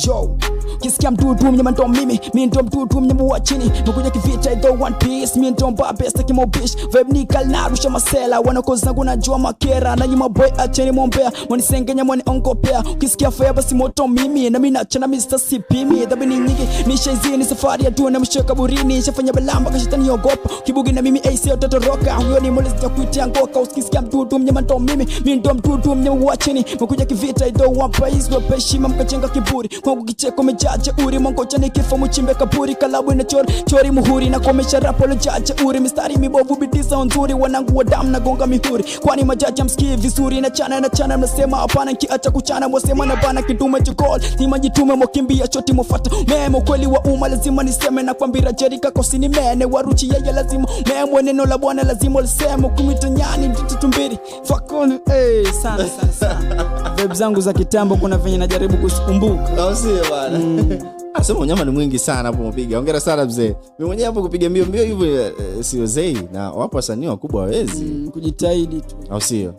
Yo, kisikia mtutu mnyama ndo mimi ndo mtutu mnyama wa chini. Mkuja kivita the one piece, mi ndo mba besta kimo bish. Vibe ni kalnarusha masela, wanakozi zangu najua makera. Na nyuma boy acheni mombea, mwani sengenya mwani ongopea. Kisikia faya basi moto mimi, na mina chana Mr. Sipimi. Dhabi ni nyingi, nisha izini safari ya duwa na mshaka burini. Shafanya balamba kashitani yogopa, kibugi na mimi AC utatoroka. Huyo ni mwelezi ya kuitia ngoka. Usikisikia mtutu mnyama ndo mimi ndo mtutu mnyama wa chini. Mkuja kivita the one piece, wapeshima mkachenga kiburi. Kwangu kicheko mejaje uri mongocha nikifa muchimbe kaburi. Kalabu na chori muhuri na komesha rapo lejaje uri. Mistari mibovu bidisa nzuri, wanangu wa damu na gonga mihuri. Kwani majaji msikii vizuri na chana mnasema hapana nkiacha kuchana. Mwasema na bana kidume chukol nima jitume mwakimbia choti mwafata. Memo kweli wa uma lazima niseme na kwambira jerika kosini mene. Waruchi yeye lazima memo neno la bwana lazima liseme. Kumita nyani mtitumbiri fuck on sana Vibe zangu za kitambo kuna venye najaribu kusikumbuka. Sio bana. Sema unyama ni mwingi sana hapo mpiga. Hongera sana mzee. Mimi mwenyewe hapo kupiga mbio hivyo sio zei, na wapo wasanii wakubwa hawezi. Kujitahidi tu. Au sio?